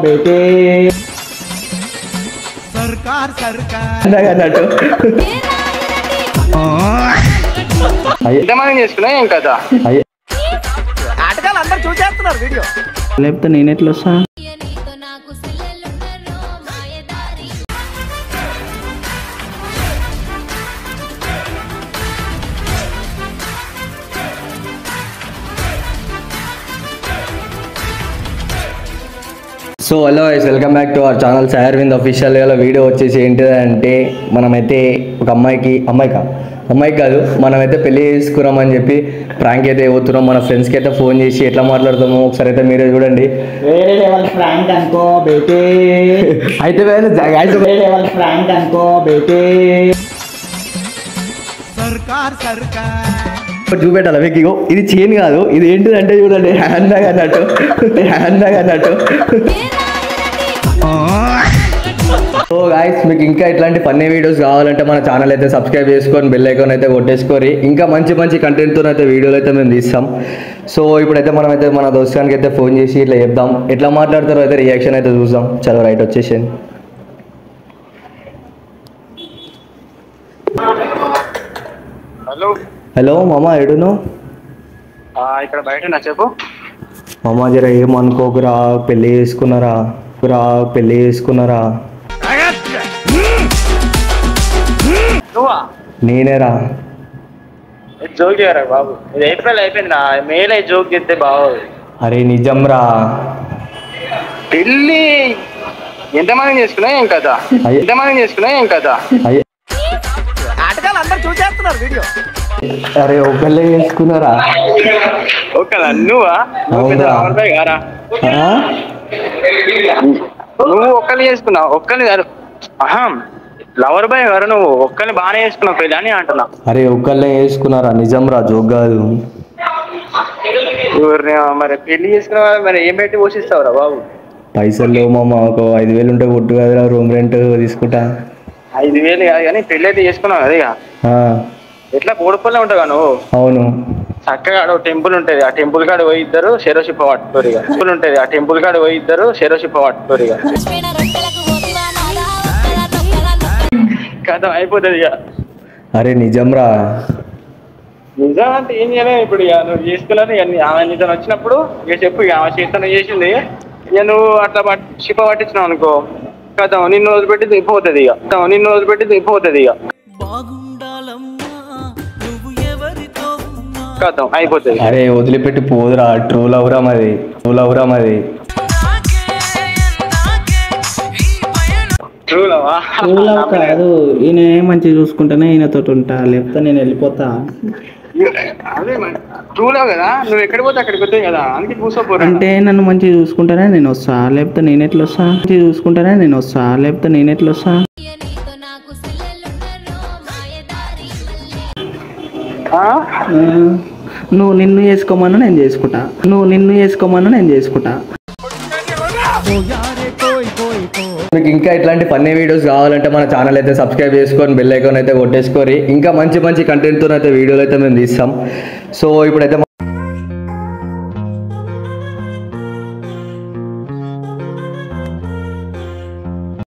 బేటే సర్కార్ అన్నట్టు ఎంతమంది చేసుకున్నా ఏం కదా ఆటగాళ్ళు అందరు చూసేస్తున్నారు వీడియో. లేకపోతే నేను ఎట్లా వస్తా? So hello guys, welcome back to our channel Sai Aravind official. Video వచ్చేసి ఏంటిదంటే మనమైతే ఒక అమ్మాయికి కాదు మనమైతే పెళ్లి చేసుకున్నామని చెప్పి ప్రాంక్ అయితే పోతున్నాం. మన ఫ్రెండ్స్కి అయితే ఫోన్ చేసి ఎట్లా మాట్లాడుతామో ఒకసారి అయితే మీరే చూడండి. వేరే లెవెల్ ప్రాంక్ అనుకో బేటే అయితే వేరే లెవెల్ ప్రాంక్ అనుకో బేటే సర్కార్ చూపెట్టాలి మీకు. ఇగో ఇది చైన్ కాదు, ఇది ఏంటిదంటే చూడండి హ్యాండ్ బ్యాగ్ అన్నట్టు. సో గాయ్స్, మీకు ఇంకా ఇట్లాంటి ఫన్నీ వీడియోస్ కావాలంటే మన ఛానల్ అయితే సబ్స్క్రైబ్ చేసుకొని బెల్ ఐకాన్ అయితే కొట్టేసుకొని ఇంకా మంచి మంచి కంటెంట్తో అయితే వీడియోలు అయితే మేము తీస్తాం. సో ఇప్పుడైతే మనమైతే మన దోస్తానికి అయితే ఫోన్ చేసి ఇట్లా చెప్దాం, ఎట్లా మాట్లాడతారో అయితే రియాక్షన్ అయితే చూద్దాం. చలో రైట్ వచ్చేసాను. హలో మామ, ఎడును? ఇక్కడ బయట నా చెప్పు మామ, జర ఏమనుకోకురా, పెళ్ళి చేసుకున్నారా? నువ్వా? నేనేరా. జోక్ చేయరా బాబు, ఇది ఏప్రిల్ అయిపోయింది నా మేలే జోక్ చేస్తే బాబు. అరే నిజంరా. పెళ్ళి ఎంతమంది చేసుకున్నా ఏం కదా ఆటగాళ్ళు అందరు చూసేస్తున్నారు వీడియో. అరే ఒకళ్ళే చేసుకున్నారా? ఓకేనా? నువ్వా? గారా నువ్వు ఒక్కరిని చేసుకున్నావు? ఒక్కరిని కాదు, లవర్ బాయ్ గారు నువ్వు ఒక్కరిని బాగానే చేసుకున్నావు పెళ్ళి అని అంటున్నా. అరే ఒకళ్ళే చేసుకున్నారా? నిజంరా, జోక్ కాదు. మరి పెళ్లి చేసుకున్నా మరి ఏం పెట్టి పోషిస్తావురా బాబు? పైసలు లేవు మామ, ఒక 5,000 ఉంటే కొట్టు కదరా, రూమ్ రెంట్ తీసుకుంటా. 5,000 కాదు కానీ పెళ్ళి అయితే చేసుకున్నావు అదే ఎట్లా కోడిపల్లె ఉంటావు నువ్వు? అవును. చక్కగా టెంపుల్ ఉంటది, ఆ టెంపుల్ కాడ పోయి ఇద్దరు శరోషిప్ప పట్టుకోరిగా కథ అయిపోతుంది ఇక. అరే నిజంరా. నిజం అంటే ఏం చేయలేము ఇప్పుడు. ఇక నువ్వు చేసుకున్నాను, ఇక ఆమె నిజం వచ్చినప్పుడు ఇక చెప్పు. ఇక ఆమె చేతను చేసింది, ఇక నువ్వు అట్లా షిప్ప పట్టించినావు అనుకో, కథ నిన్ను వదిలిపెట్టి పోతుంది ఇక. కథం అయిపోతుంది. అరే వదిలిపెట్టి పోదురా, ట్రూ లవ్ రా మాది. ట్రూ లవ్ కాదు, ఈయన మంచిగా చూసుకుంటేనే ఈయనతో ఉంటా, లేకపోతే నేను వెళ్ళిపోతా. అదే ట్రూ లవ్ కదా, నువ్వు ఎక్కడికి పోతే అక్కడికి పోతాయి కదా, అందుకే కూర్చోపోరా. అంటే నన్ను మంచిగా చూసుకుంటేనే నేను వస్తా, లేకపోతే నేను ఎట్లా వస్తా? నువ్వు నిన్ను చేసుకోమన్నా నేను చేసుకుంటా. మీకు ఇంకా ఇట్లాంటి ఫన్నీ వీడియోస్ కావాలంటే మన ఛానల్ అయితే సబ్స్క్రైబ్ చేసుకొని బెల్ ఐకాన్ అయితే కొట్టేసుకొని ఇంకా మంచి మంచి కంటెంట్తో అయితే వీడియోలు అయితే మేము తీస్తాం. సో ఇప్పుడైతే